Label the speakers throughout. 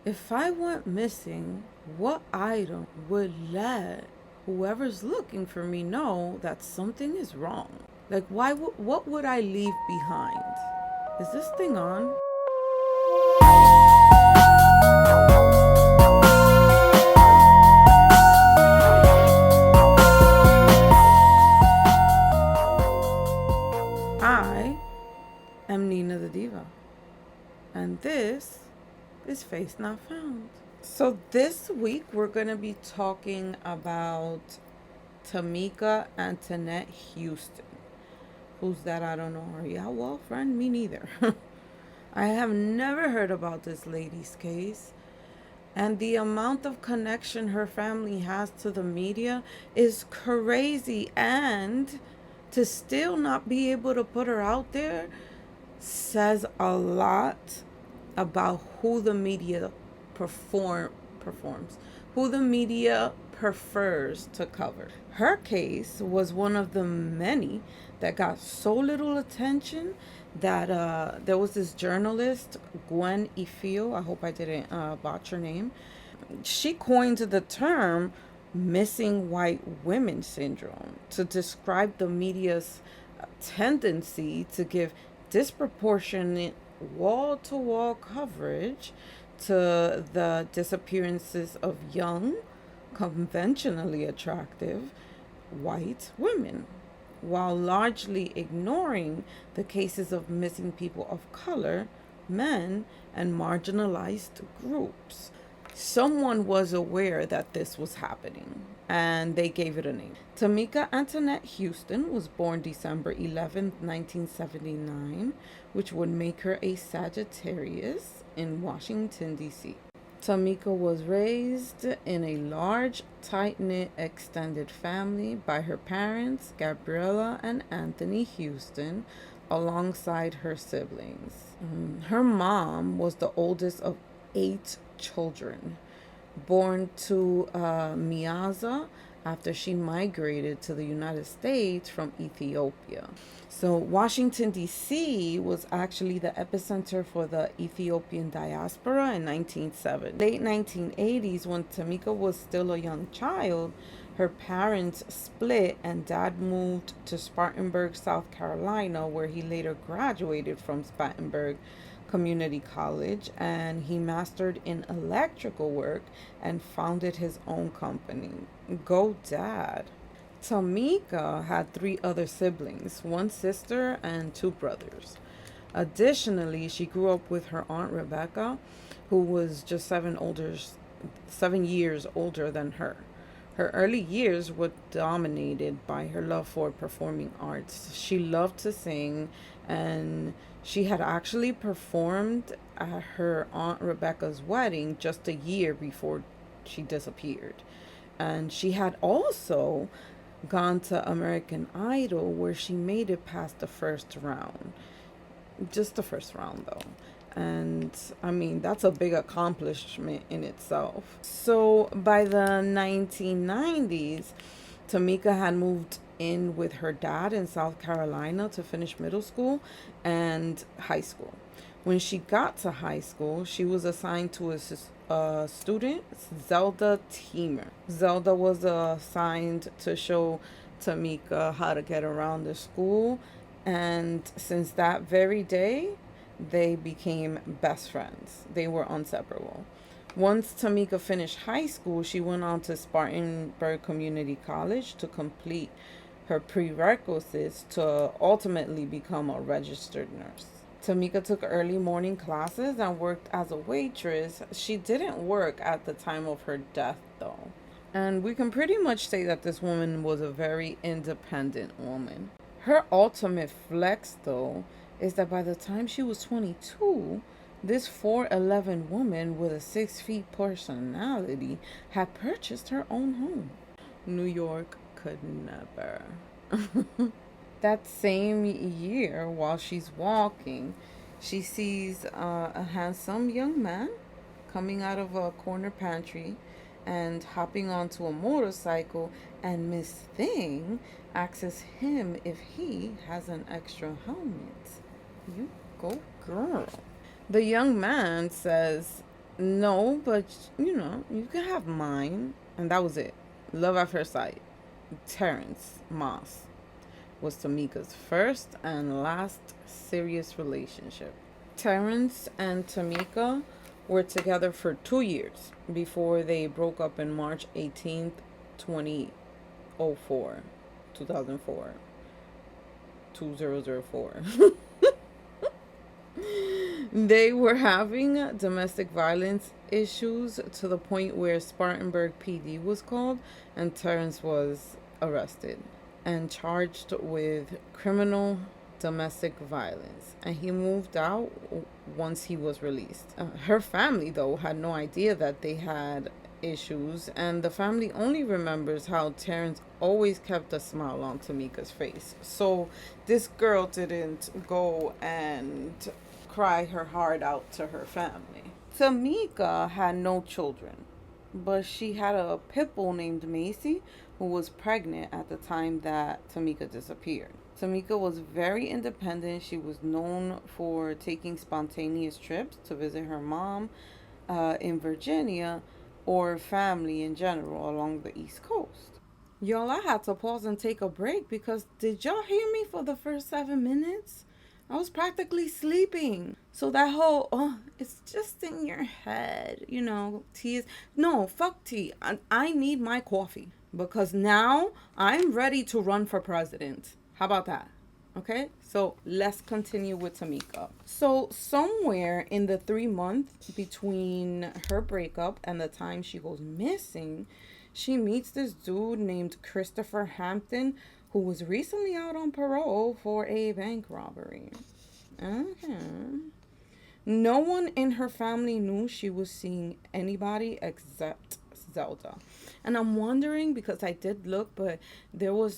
Speaker 1: If I went missing, what item would let whoever's looking for me know that something is wrong? Like, what would I leave behind? Is this thing on? I am Nina the Diva, and this is Face Not Found. So, this week we're going to be talking about Tamika Antoinette Houston. Who's that? I don't know. Are y'all well, friend? Me neither. I have never heard about this lady's case. And the amount of connection her family has to the media is crazy. And to still not be able to put her out there says a lot about who the media performs, who the media prefers to cover. Her case was one of the many that got so little attention that there was this journalist, Gwen Ifio, I hope I didn't botch her name. She coined the term missing white women syndrome to describe the media's tendency to give disproportionate wall to wall coverage to the disappearances of young, conventionally attractive white women, while largely ignoring the cases of missing people of color, men, and marginalized groups. Someone was aware that this was happening and they gave it a name. Tamika Antoinette Houston was born December 11th, 1979, which would make her a Sagittarius in Washington, D.C. Tamika was raised in a large, tight knit, extended family by her parents, Gabriella and Anthony Houston, alongside her siblings. Her mom was the oldest of 8 children, born to Miaza after she migrated to the United States from Ethiopia. So, Washington, D.C. was actually the epicenter for the Ethiopian diaspora in 1970. Late 1980s, when Tamika was still a young child, her parents split and dad moved to Spartanburg, South Carolina, where he later graduated from Spartanburg Community College, and he mastered in electrical work and founded his own company. Go Dad. Tamika had 3 other siblings, 1 sister and 2 brothers. Additionally, she grew up with her aunt Rebecca, who was just 7 years older than her. Her early years were dominated by her love for performing arts. She loved to sing, and she had actually performed at her Aunt Rebecca's wedding just a year before she disappeared. And she had also gone to American Idol, where she made it past the first round. Just the first round, though. And I mean, that's a big accomplishment in itself. So by the 1990s, Tamika had moved in with her dad in South Carolina to finish middle school and high school. When she got to high school, she was assigned to a student, Zelda Teamer. Zelda was assigned to show Tamika how to get around the school, and since that very day, they became best friends. They were inseparable. Once Tamika finished high school, she went on to Spartanburg Community College to complete her prerequisites to ultimately become a registered nurse. Tamika took early morning classes and worked as a waitress. She didn't work at the time of her death, though. And we can pretty much say that this woman was a very independent woman. Her ultimate flex, though, is that by the time she was 22, this 4'11 woman with a 6 feet personality had purchased her own home. New York could never. That same year, while she's walking, she sees a handsome young man coming out of a corner pantry and hopping onto a motorcycle, and Miss Thing asks him if he has an extra helmet. You go, girl. The young man says No, but you can have mine. And that was it. Love at first sight. Terrence Moss was Tamika's first and last serious relationship. Terrence and Tamika were together for 2 years before they broke up in March 18th, 2004. 2004. 2004. They were having domestic violence issues to the point where Spartanburg PD was called and Terrence was arrested and charged with criminal domestic violence. And he moved out once he was released. Her family, though, had no idea that they had issues, and the family only remembers how Terrence always kept a smile on Tamika's face. So this girl didn't go and cry her heart out to her family. Tamika had no children, but she had a pit bull named Macy who was pregnant at the time that Tamika disappeared. Tamika was very independent. She was known for taking spontaneous trips to visit her mom in Virginia or family in general along the East Coast. Y'all, I had to pause and take a break because did y'all hear me for the first 7 minutes? I was practically sleeping. So that whole, oh, it's just in your head, tea is, no, fuck tea. I need my coffee because now I'm ready to run for president. How about that? Okay, so let's continue with Tamika. So, somewhere in the 3 months between her breakup and the time she goes missing, she meets this dude named Christopher Hampton who was recently out on parole for a bank robbery. Okay. No one in her family knew she was seeing anybody except Zelda. And I'm wondering because I did look, but there's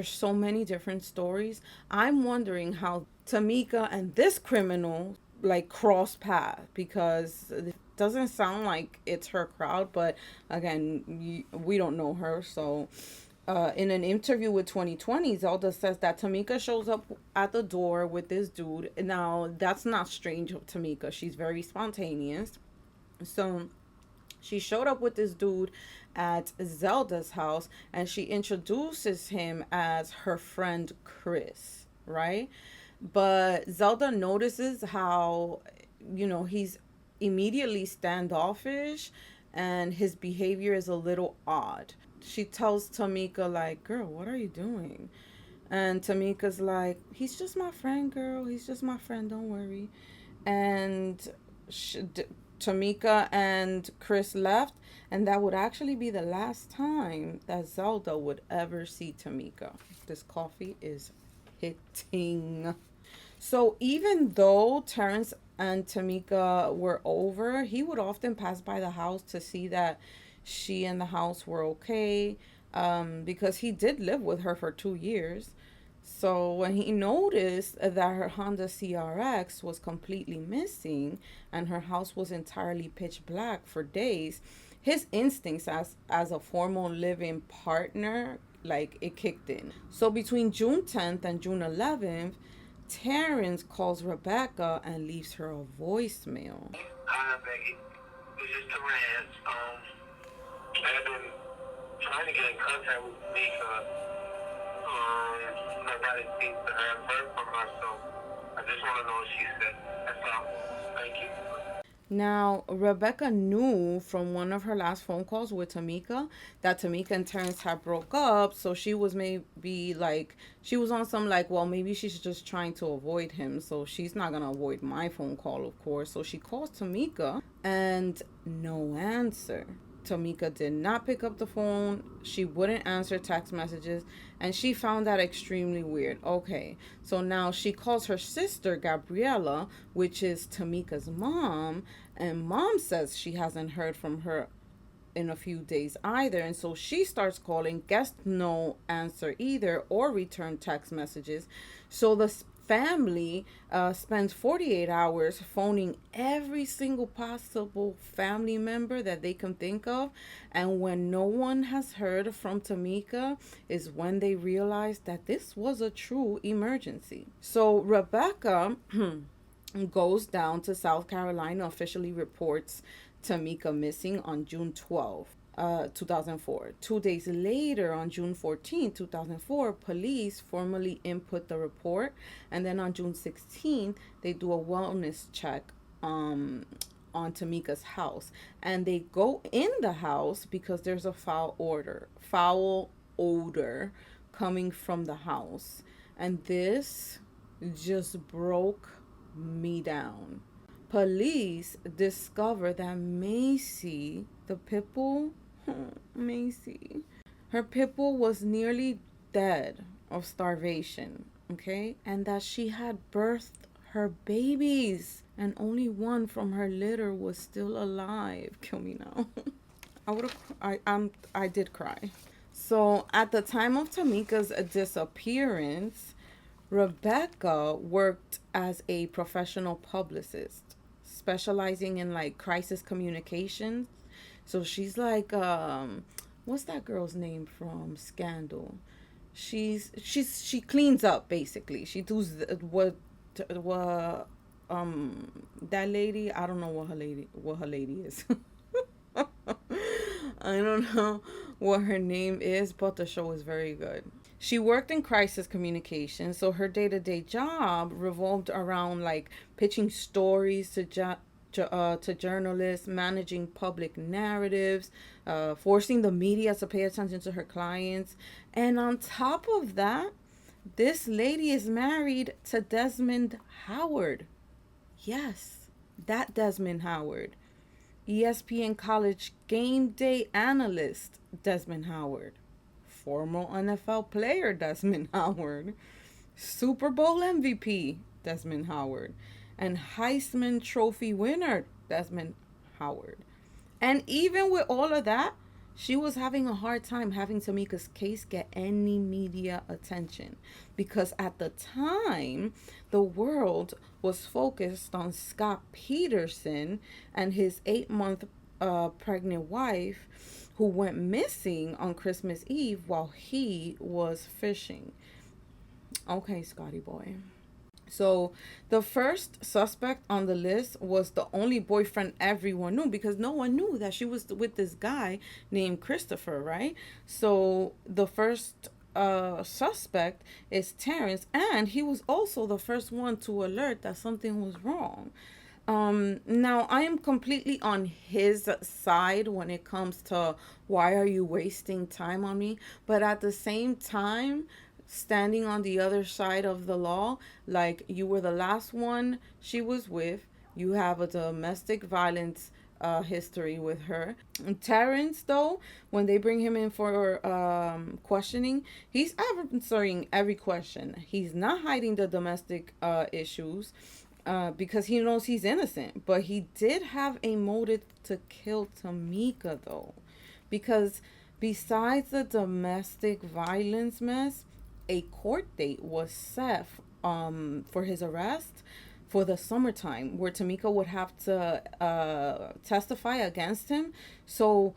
Speaker 1: so many different stories. I'm wondering how Tamika and this criminal like cross paths because it doesn't sound like it's her crowd, but again, we don't know her. So in an interview with 2020, Zelda says that Tamika shows up at the door with this dude. Now, that's not strange of Tamika. She's very spontaneous. So she showed up with this dude at Zelda's house and she introduces him as her friend Chris, right? But Zelda notices how, he's immediately standoffish and his behavior is a little odd. She tells Tamika, like, girl, what are you doing? And Tamika's like, he's just my friend, girl. He's just my friend. Don't worry. And Tamika and Chris left, and that would actually be the last time that Zelda would ever see Tamika. This coffee is hitting. So even though Terrence and Tamika were over, he would often pass by the house to see that she and the house were okay, because he did live with her for 2 years. So when he noticed that her Honda CRX was completely missing and her house was entirely pitch black for days, his instincts as a formal living partner, like, it kicked in. So between June 10th and June 11th, Terrence calls Rebecca and leaves her a voicemail.
Speaker 2: Hi, Becky. This is Terrence. I've been trying to get in contact with Mika. Nobody seems to have heard from her, so I just want to know what she said. That's all. Thank you.
Speaker 1: Now, Rebecca knew from one of her last phone calls with Tamika that Tamika and Terrence had broke up. So she was maybe like, she was on some like, well, maybe she's just trying to avoid him. So she's not going to avoid my phone call, of course. So she calls Tamika and no answer. Tamika did not pick up the phone. She wouldn't answer text messages. And she found that extremely weird. Okay, so now she calls her sister, Gabriella, which is Tamika's mom. And mom says she hasn't heard from her in a few days either. And so she starts calling, gets no answer either or return text messages. So the family spends 48 hours phoning every single possible family member that they can think of. And when no one has heard from Tamika is when they realize that this was a true emergency. So Rebecca goes down to South Carolina, officially reports Tamika missing on June 12th, 2004. 2 days later, on June 14th, 2004, police formally input the report. And then on June 16th, they do a wellness check um, on Tamika's house. And they go in the house because there's a foul odor coming from the house. And this just broke me down. Police discover that Macy, the pit bull, Macy, her pit bull was nearly dead of starvation, okay? And that she had birthed her babies and only one from her litter was still alive. Kill me now. I did cry. So at the time of Tamika's disappearance, Rebecca worked as a professional publicist, specializing in like crisis communications. So she's like, what's that girl's name from Scandal? She cleans up basically. She does what that lady. I don't know what her lady is. I don't know what her name is, but the show is very good. She worked in crisis communication, so her day-to-day job revolved around like pitching stories to journalists, managing public narratives, forcing the media to pay attention to her clients. And on top of that, this lady is married to Desmond Howard. Yes, that Desmond Howard. ESPN college game day analyst Desmond Howard. Former NFL player Desmond Howard. Super Bowl MVP Desmond Howard. And Heisman Trophy winner Desmond Howard. And even with all of that, she was having a hard time having Tamika's case get any media attention because at the time, the world was focused on Scott Peterson and his 8 month pregnant wife who went missing on Christmas Eve while he was fishing. Okay, Scotty boy. So the first suspect on the list was the only boyfriend everyone knew because no one knew that she was with this guy named Christopher, right? So the first suspect is Terrence, and he was also the first one to alert that something was wrong. Now I am completely on his side when it comes to why are you wasting time on me, but at the same time, standing on the other side of the law, like you were the last one she was with, you have a domestic violence history with her. And Terrence, though, when they bring him in for questioning, he's answering every question. He's not hiding the domestic issues because he knows he's innocent. But he did have a motive to kill Tamika, though. Because besides the domestic violence mess, a court date was set for his arrest for the summertime where Tamika would have to testify against him. So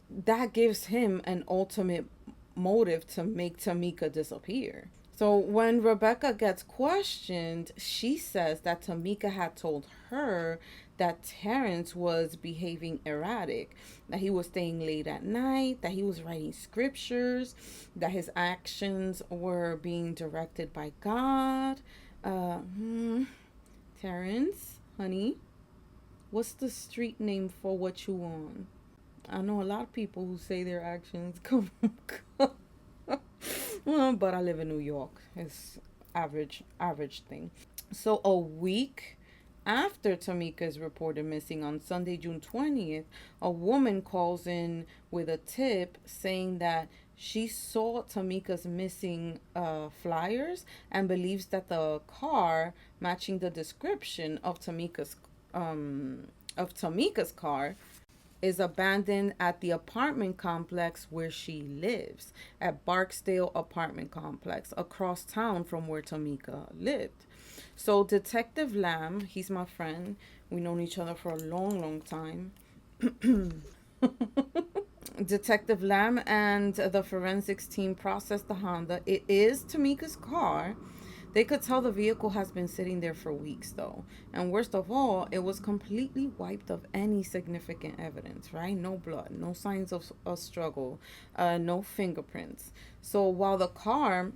Speaker 1: that gives him an ultimate motive to make Tamika disappear. So when Rebecca gets questioned, she says that Tamika had told her that Terrence was behaving erratic, that he was staying late at night, that he was writing scriptures, that his actions were being directed by God. Terrence, honey, what's the street name for what you want? I know a lot of people who say their actions come but I live in New York. It's average thing. So a week after Tamika is reported missing on Sunday, June 20th, a woman calls in with a tip saying that she saw Tamika's missing flyers and believes that the car matching the description of Tamika's car is abandoned at the apartment complex where she lives, at Barksdale Apartment Complex, across town from where Tamika lived. So Detective Lamb, he's my friend. We known each other for a long, long time. Detective Lamb and the forensics team processed the Honda. It is Tamika's car. They could tell the vehicle has been sitting there for weeks, though. And worst of all, it was completely wiped of any significant evidence, right? No blood, no signs of a struggle, no fingerprints. So while the car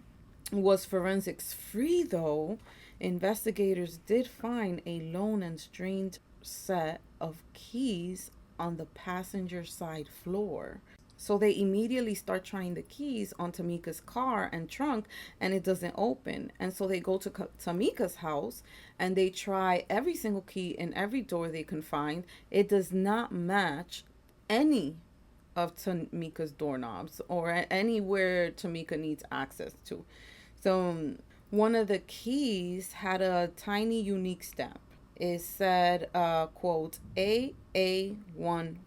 Speaker 1: was forensics free, though, investigators did find a lone and strange set of keys on the passenger side floor. So they immediately start trying the keys on Tamika's car and trunk, and it doesn't open. And so they go to Tamika's house and they try every single key in every door they can find. It does not match any of Tamika's doorknobs or anywhere Tamika needs access to. So one of the keys had a tiny unique stamp. It said, quote, AA14.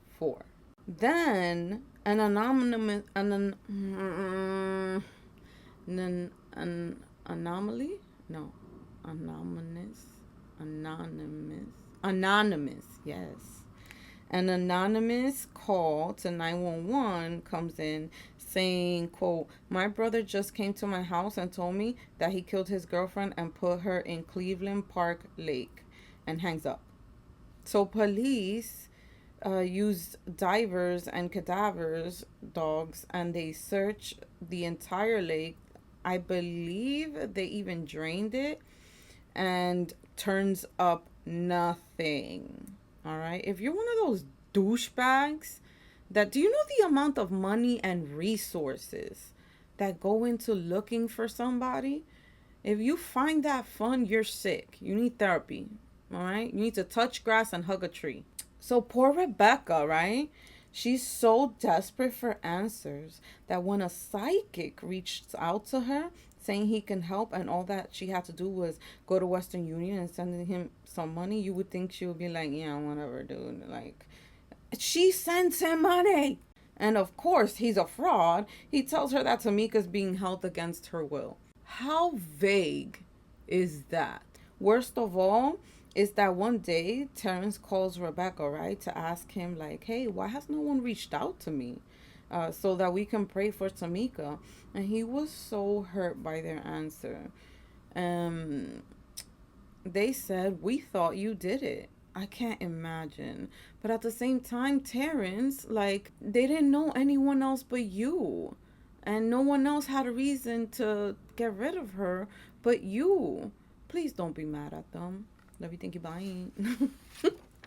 Speaker 1: Then an anonymous an anomaly? No. Anonymous. Anonymous. Anonymous, yes. An anonymous call to 911 comes in saying, quote, my brother just came to my house and told me that he killed his girlfriend and put her in Cleveland Park Lake, and hangs up. So police used divers and cadavers dogs and they searched the entire lake. I believe they even drained it, and turns up nothing. All right. If you're one of those douchebags that, do you know the amount of money and resources that go into looking for somebody? If you find that fun, you're sick. You need therapy. All right. You need to touch grass and hug a tree. So poor Rebecca, right? She's so desperate for answers that when a psychic reached out to her saying he can help, and all that she had to do was go to Western Union and sending him some money, you would think she would be like, yeah, whatever, dude. Like, she sends him money. And of course, he's a fraud. He tells her that Tamika's being held against her will. How vague is that? Worst of all is that one day Terrence calls Rebecca, right, to ask him, like, hey, why has no one reached out to me so that we can pray for Tamika? And he was so hurt by their answer. Um, they said, we thought you did it. I can't imagine. But at the same time, Terrence, like, they didn't know anyone else but you. And no one else had a reason to get rid of her but you. Please don't be mad at them. Love you, think you, bye.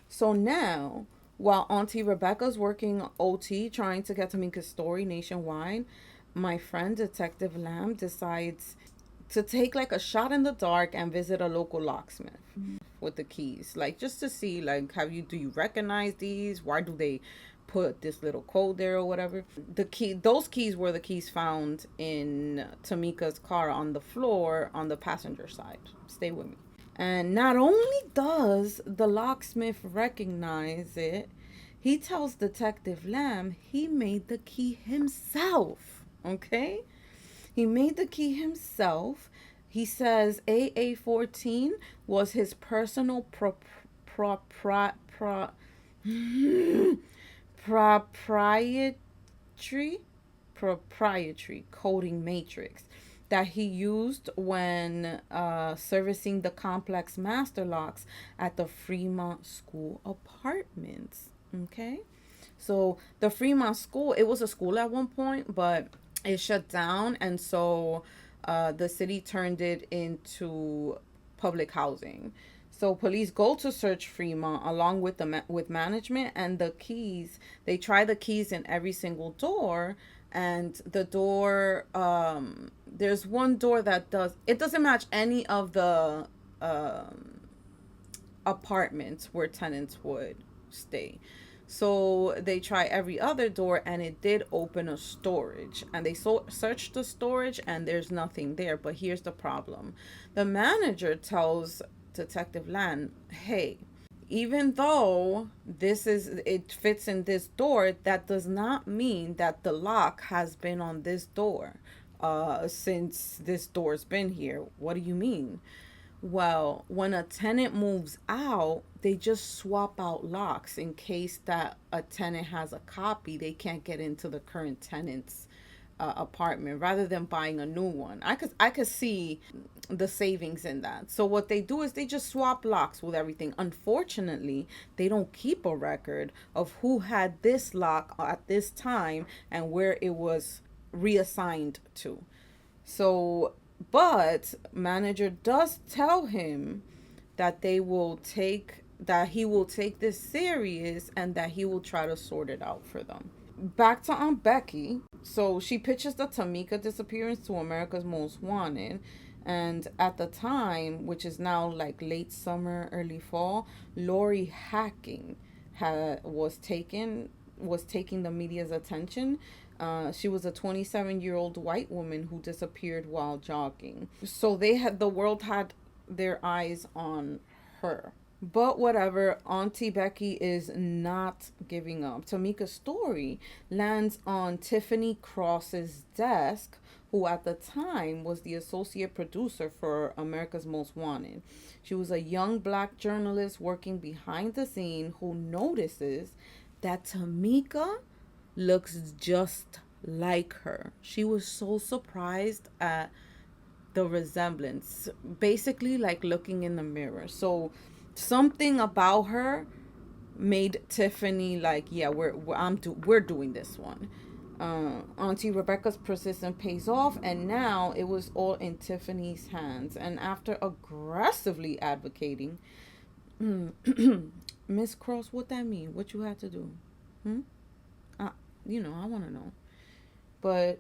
Speaker 1: So now, while Auntie Rebecca's working OT trying to get Tamika's story nationwide, my friend Detective Lamb decides to take like a shot in the dark and visit a local locksmith with the keys, like just to see, like, do you recognize these? Why do they put this little code there or whatever? Those keys were the keys found in Tamika's car on the floor on the passenger side. Stay with me. And not only does the locksmith recognize it, he tells Detective Lamb he made the key himself. Okay? He made the key himself. He says AA14 was his personal proprietary coding matrix that he used when servicing the complex master locks at the Fremont School apartments. Okay? So the Fremont School, it was a school at one point, but it shut down, and so the city turned it into public housing. So police go to search Fremont along with with management, and the keys. They try the keys in every single door, and the door. There's one door that doesn't match any of the apartments where tenants would stay. So they try every other door, and it did open a storage, and they searched the storage and there's nothing there. But here's the problem. The manager tells Detective Land, hey, even though it fits in this door, that does not mean that the lock has been on this door since this door's been here. What do you mean? Well, when a tenant moves out, they just swap out locks in case that a tenant has a copy. They can't get into the current tenant's apartment rather than buying a new one. I could see the savings in that. So what they do is they just swap locks with everything. Unfortunately, they don't keep a record of who had this lock at this time and where it was reassigned to. So, but manager does tell him that he will take this serious and that he will try to sort it out for them. Back to Aunt Becky. So she pitches the Tamika disappearance to America's Most Wanted. And at the time, which is now like late summer, early fall, Lori Hacking was taking the media's attention. She was a 27-year-old white woman who disappeared while jogging. So the world had their eyes on her. But whatever, Auntie Becky is not giving up. Tamika's story lands on Tiffany Cross's desk, who at the time was the associate producer for America's Most Wanted. She was a young black journalist working behind the scene who notices that Tamika looks just like her. She was so surprised at the resemblance, basically like looking in the mirror. So something about her made Tiffany like, yeah, we're doing this one. Auntie Rebecca's persistence pays off, and now it was all in Tiffany's hands. And after aggressively advocating, Miss Cross, what that mean? What you had to do? Hmm? Uh, I want to know. But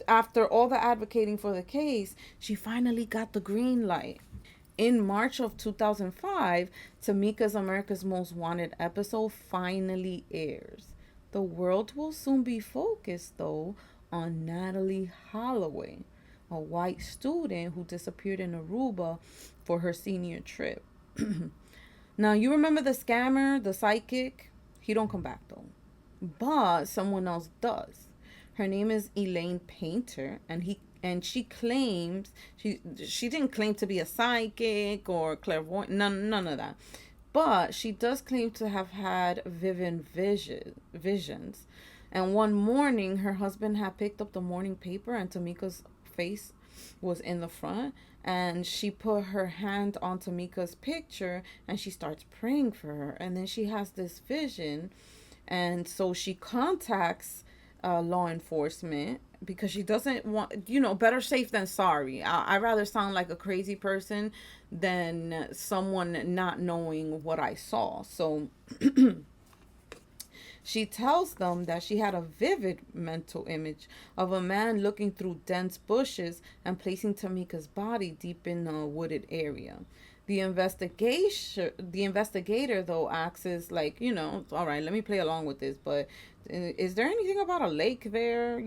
Speaker 1: after all the advocating for the case, she finally got the green light. In March of 2005, Tamika's America's Most Wanted episode finally airs. The world will soon be focused, though, on Natalie Holloway, a white student who disappeared in Aruba for her senior trip. Now, you remember the scammer, the psychic? He don't come back, though. But someone else does. Her name is Elaine Painter, and she claims she didn't claim to be a psychic or clairvoyant, none of that. But she does claim to have had vivid visions. And one morning, her husband had picked up the morning paper, and Tamika's face was in the front. And she put her hand on Tamika's picture, and she starts praying for her. And then she has this vision, and so she contacts law enforcement because she doesn't want, better safe than sorry. I rather sound like a crazy person than someone not knowing what I saw. So she tells them that she had a vivid mental image of a man looking through dense bushes and placing Tamika's body deep in a wooded area. The investigator though asks, like, all right, let me play along with this, but is there anything about a lake there?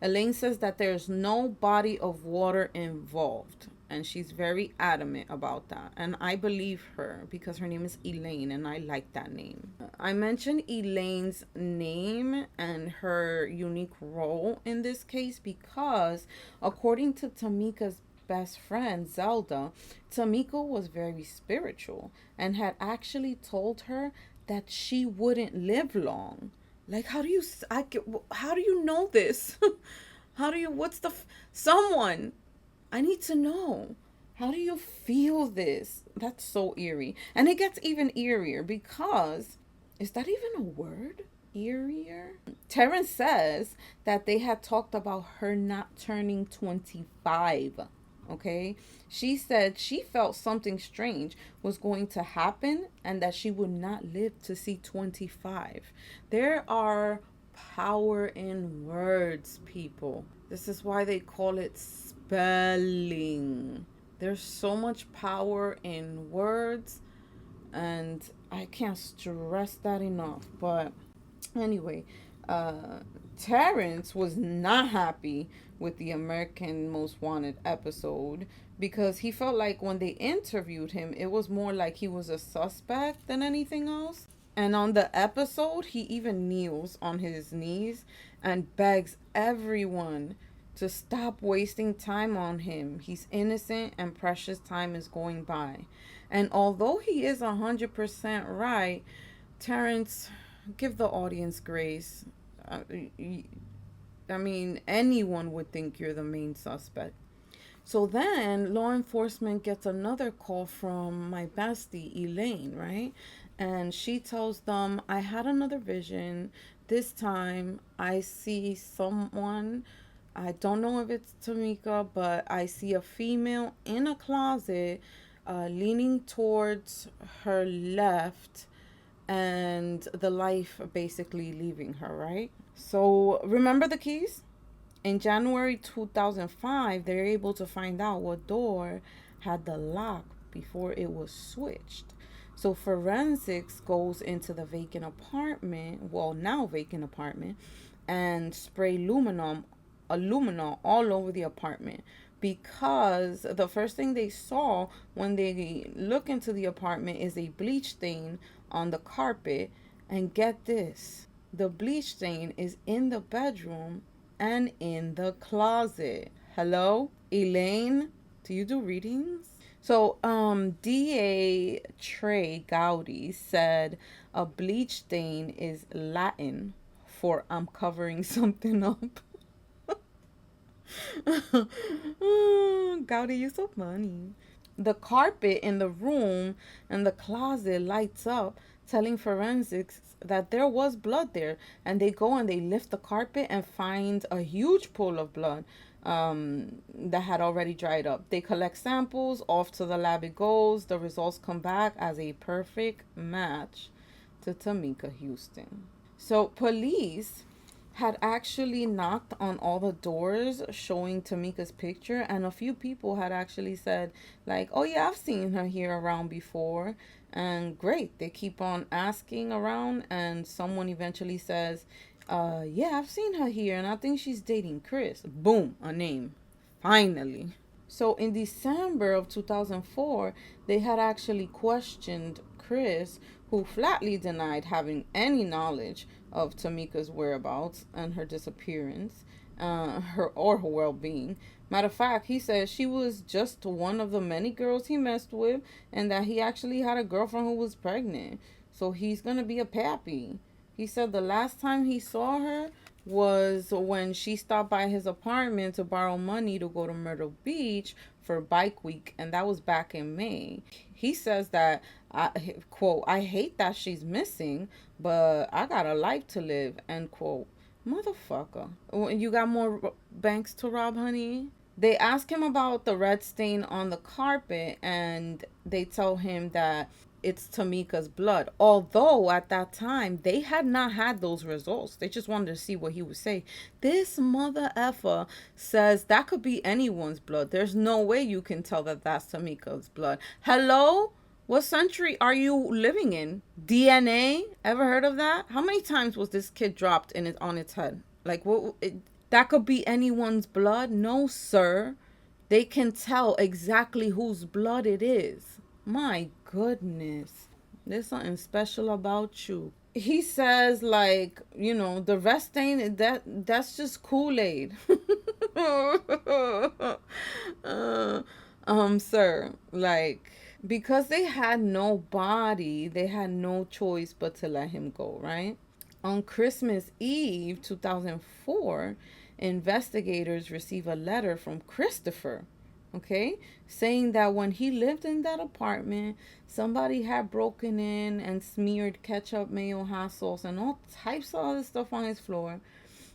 Speaker 1: Elaine says that there's no body of water involved, and she's very adamant about that, and I believe her because her name is Elaine and I like that name. I mentioned Elaine's name and her unique role in this case because according to Tamika's best friend Zelda, Tamika was very spiritual and had actually told her that she wouldn't live long. Like, how do you know this? How do you what's the someone, I need to know. How do you feel this? That's so eerie. And it gets even eerier because, is that even a word? Eerier? Terrence says that they had talked about her not turning 25. Okay? She said she felt something strange was going to happen and that she would not live to see 25. There are power in words, people. This is why they call it spelling. There's so much power in words, and I can't stress that enough. But anyway, Terrence was not happy with the American Most Wanted episode because he felt like when they interviewed him, it was more like he was a suspect than anything else. And on the episode, he even kneels on his knees and begs everyone to stop wasting time on him. He's innocent and precious time is going by. And although he is 100% right, Terrence, give the audience grace. I mean, anyone would think you're the main suspect. So then law enforcement gets another call from my bestie, Elaine, right? And she tells them, I had another vision. This time I see someone. I don't know if it's Tamika, but I see a female in a closet leaning towards her left and the life basically leaving her, right? So remember the keys? In January 2005, they're able to find out what door had the lock before it was switched. So forensics goes into the vacant apartment, well, now vacant apartment, and spray aluminum all over the apartment because the first thing they saw when they look into the apartment is a bleach stain on the carpet. And get this, the bleach stain is in the bedroom and in the closet. Hello, Elaine, do you do readings? So, DA Trey Gowdy said a bleach stain is Latin for I'm covering something up. Gowdy, you're so funny. The carpet in the room and the closet lights up, telling forensics that there was blood there. And they go and they lift the carpet and find a huge pool of blood that had already dried up. They collect samples, off to the lab it goes. The results come back as a perfect match to Tamika Huston. So, police had actually knocked on all the doors showing Tamika's picture, and a few people had actually said, like, oh yeah, I've seen her here around before. And great, they keep on asking around, and someone eventually says, yeah, I've seen her here, and I think she's dating Chris. Boom, a name. Finally. So in December of 2004, they had actually questioned Chris, who flatly denied having any knowledge of Tamika's whereabouts and her disappearance, her well-being. Matter of fact, he said she was just one of the many girls he messed with, and that he actually had a girlfriend who was pregnant. So he's gonna be a pappy. He said the last time he saw her was when she stopped by his apartment to borrow money to go to Myrtle Beach for bike week, and that was back in May. He says that, quote, I hate that she's missing, but I got a life to live, end quote. Motherfucker. You got more banks to rob, honey? They ask him about the red stain on the carpet, and they tell him that it's Tamika's blood. Although at that time they had not had those results. They just wanted to see what he would say. This mother effer says that could be anyone's blood. There's no way you can tell that that's Tamika's blood. Hello? What century are you living in? DNA? Ever heard of that? How many times was this kid dropped in it on its head? Like that could be anyone's blood? No, sir. They can tell exactly whose blood it is. My goodness. There's something special about you. He says, like, the rest ain't that's just Kool-Aid. Sir, like, because they had no body, they had no choice but to let him go, right? On Christmas Eve 2004, investigators receive a letter from Christopher, okay, saying that when he lived in that apartment, somebody had broken in and smeared ketchup, mayo, hot sauce, and all types of other stuff on his floor.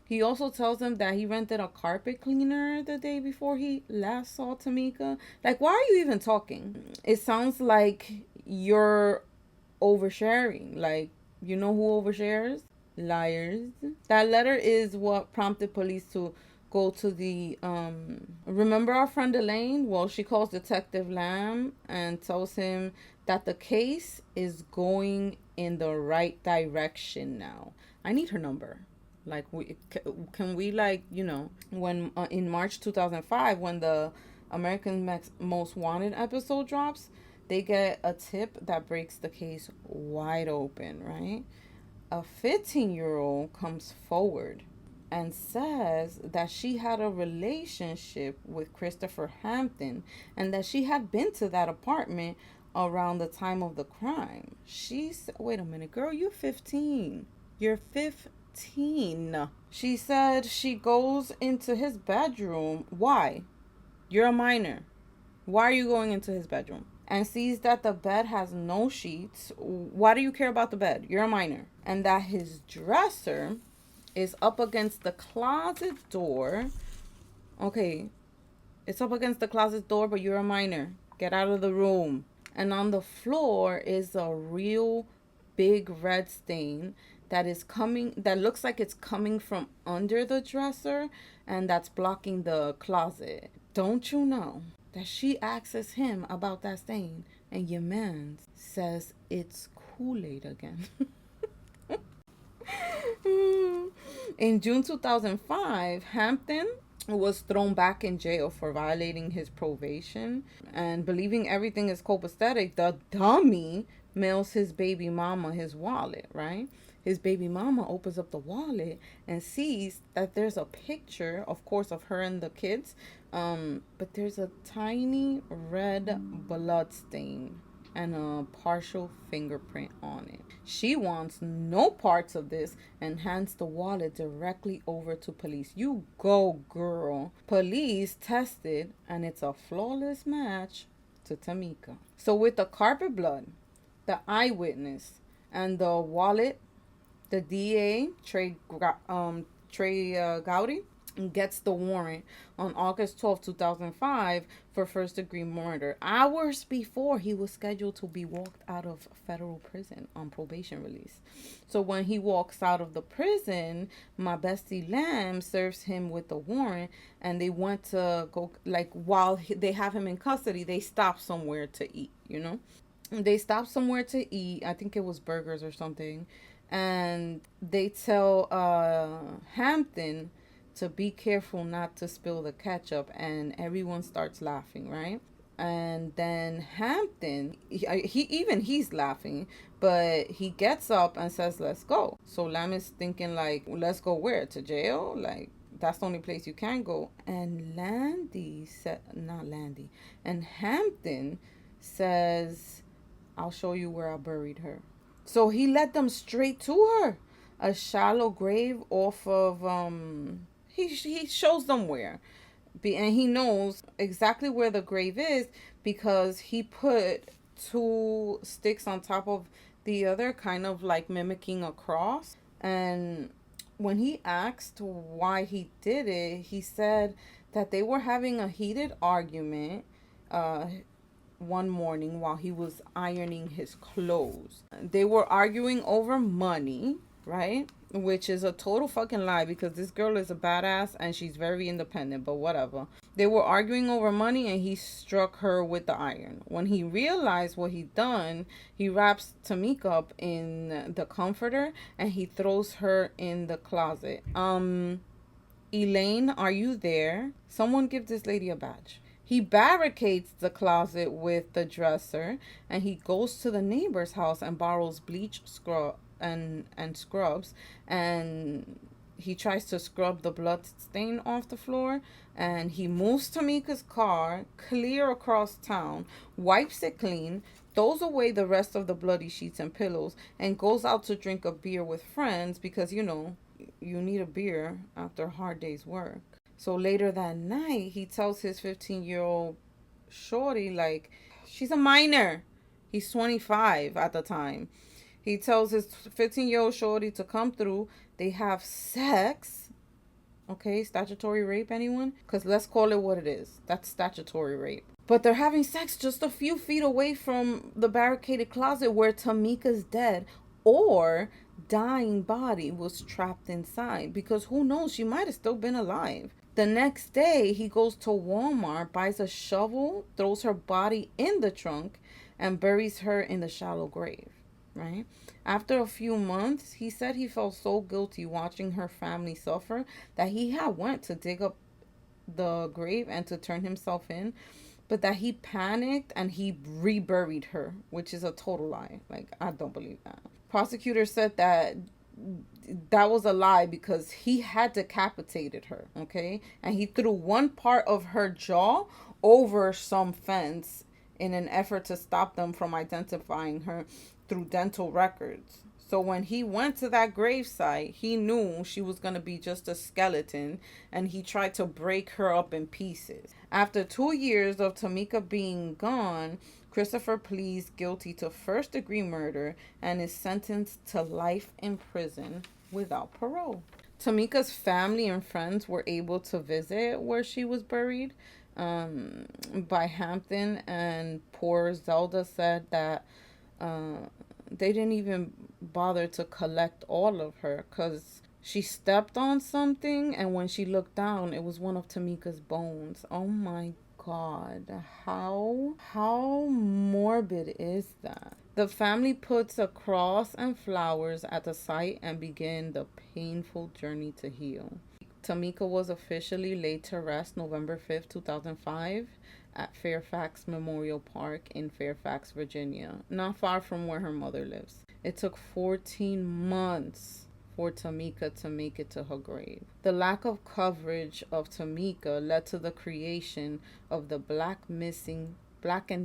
Speaker 1: He also tells them that he rented a carpet cleaner the day before he last saw Tamika. Like, why are you even talking? It sounds like you're oversharing. Like, you know who overshares? Liars. That letter is what prompted police to go to the remember our friend Elaine? Well, she calls Detective Lamb and tells him that the case is going in the right direction now. I need her number. Like, can we, like, when in March 2005, when the American Most Wanted episode drops, they get a tip that breaks the case wide open, right? A 15-year-old comes forward and says that she had a relationship with Christopher Hampton and that she had been to that apartment around the time of the crime. Wait a minute, girl, you're 15. You're 15. 15. She said she goes into his bedroom. Why? You're a minor. Why are you going into his bedroom? And sees that the bed has no sheets. Why do you care about the bed? You're a minor. And that his dresser is up against the closet door. Okay, it's up against the closet door, but you're a minor. Get out of the room. And on the floor is a real big red stain that looks like it's coming from under the dresser, and that's blocking the closet. Don't you know that she asks him about that stain, and your man says it's Kool-Aid again? In June 2005, Hampton was thrown back in jail for violating his probation, and believing everything is copacetic, the dummy mails his baby mama his wallet, right? His baby mama opens up the wallet and sees that there's a picture, of course, of her and the kids, but there's a tiny red blood stain and a partial fingerprint on it. She wants no parts of this and hands the wallet directly over to police. You go, girl. Police tested, and it's a flawless match to Tamika. So with the carpet blood, the eyewitness, and the wallet, the DA, Trey Gowdy, gets the warrant on August 12, 2005 for first degree murder, hours before he was scheduled to be walked out of federal prison on probation release. So when he walks out of the prison, my bestie Lamb serves him with the warrant, and they went to go, like, while they have him in custody, they stop somewhere to eat, you know? They stop somewhere to eat. I think it was burgers or something. And they tell Hampton to be careful not to spill the ketchup, and everyone starts laughing, right? And then Hampton, he's laughing, but he gets up and says, let's go. So Lam is thinking, like, let's go where? To jail? Like, that's the only place you can go. And and Hampton says, I'll show you where I buried her. So he led them straight to her, a shallow grave off of he shows them where, and he knows exactly where the grave is because he put two sticks on top of the other, kind of like mimicking a cross. And when he asked why he did it, he said that they were having a heated argument one morning while he was ironing his clothes. They were arguing over money, right? Which is a total fucking lie because this girl is a badass and she's very independent, but whatever. They were arguing over money and he struck her with the iron. When he realized what he'd done, he wraps Tamika up in the comforter and he throws her in the closet. Elaine, are you there? Someone give this lady a badge. He barricades the closet with the dresser and he goes to the neighbor's house and borrows bleach, scrub, and scrubs, and he tries to scrub the blood stain off the floor, and he moves Tamika's car clear across town, wipes it clean, throws away the rest of the bloody sheets and pillows, and goes out to drink a beer with friends because, you know, you need a beer after a hard day's work. So later that night, he tells his 15-year-old shorty, like, she's a minor. He's 25 at the time. He tells his 15-year-old shorty to come through. They have sex. Okay, statutory rape, anyone? Because let's call it what it is. That's statutory rape. But they're having sex just a few feet away from the barricaded closet where Tamika's dead or dying body was trapped inside. Because who knows, she might have still been alive. The next day, he goes to Walmart, buys a shovel, throws her body in the trunk, and buries her in the shallow grave. Right? After a few months, he said he felt so guilty watching her family suffer that he had went to dig up the grave and to turn himself in, but that he panicked and he reburied her, which is a total lie. Like, I don't believe that. Prosecutor said that was a lie because he had decapitated her, okay? And he threw one part of her jaw over some fence in an effort to stop them from identifying her through dental records. So when he went to that gravesite, he knew she was going to be just a skeleton, and he tried to break her up in pieces. After 2 years of Tamika being gone, Christopher pleads guilty to first-degree murder and is sentenced to life in prison without parole. Tamika's family and friends were able to visit where she was buried by Hampton, and poor Zelda said that uh, they didn't even bother to collect all of her because she stepped on something, and when she looked down, it was one of Tamika's bones. Oh my God, how morbid is that? The family puts a cross and flowers at the site and begin the painful journey to heal. Tamika was officially laid to rest November 5th, 2005, at Fairfax Memorial Park in Fairfax, Virginia, not far from where her mother lives. It took 14 months for Tamika to make it to her grave. The lack of coverage of Tamika led to the creation of the Black and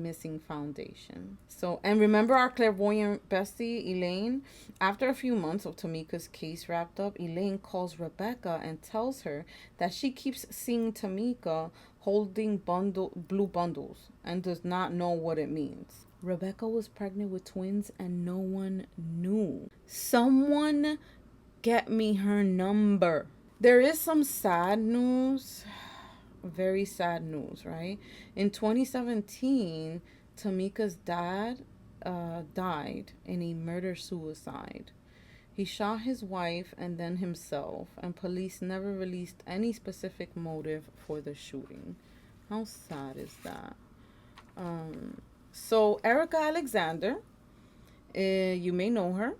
Speaker 1: Missing Foundation. So, and remember our clairvoyant bestie, Elaine? After a few months of Tamika's case wrapped up, Elaine calls Rebecca and tells her that she keeps seeing Tamika holding blue bundles and does not know what it means. Rebecca was pregnant with twins and no one knew. Someone get me her number. There is some sad news, very sad news, right? In 2017, Tamika's dad died in a murder suicide. He shot his wife and then himself, and police never released any specific motive for the shooting. How sad is that? So, Erica Alexander, you may know her.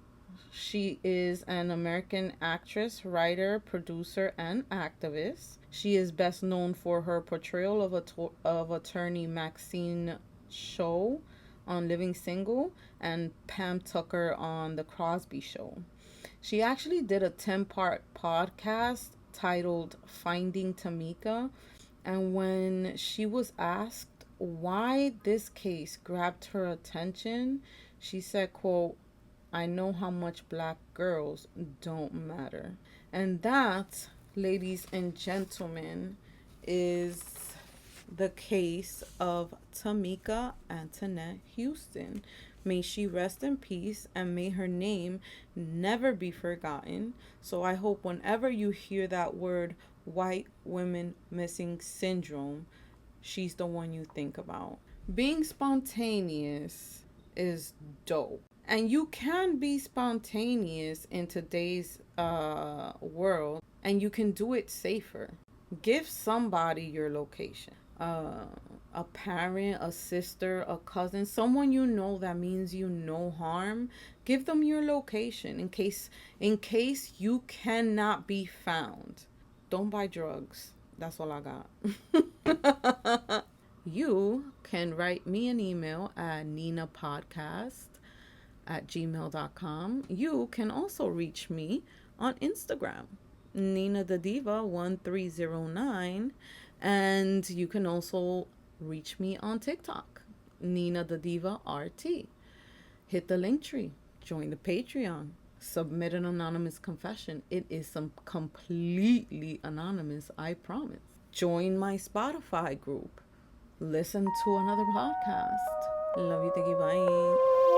Speaker 1: She is an American actress, writer, producer, and activist. She is best known for her portrayal of attorney Maxine Show on Living Single and Pam Tucker on The Crosby Show. She actually did a 10-part podcast titled Finding Tamika, and when she was asked why this case grabbed her attention, she said, quote, "I know how much black girls don't matter." And that, ladies and gentlemen, is the case of Tamika Antoinette Huston. May she rest in peace and may her name never be forgotten. So I hope whenever you hear that word, white women missing syndrome, she's the one you think about. Being spontaneous is dope. And you can be spontaneous in today's world, and you can do it safer. Give somebody your location. A parent, a sister, a cousin, someone you know that means you no harm. Give them your location in case you cannot be found. Don't buy drugs. That's all I got. You can write me an email at ninapodcast@gmail.com. You can also reach me on Instagram, Nina the Diva 1309, and you can also reach me on TikTok, Nina the Diva RT. Hit the link tree, join the Patreon, submit an anonymous confession. It is some completely anonymous, I promise. Join my Spotify group. Listen to another podcast. Love you, thank you, bye.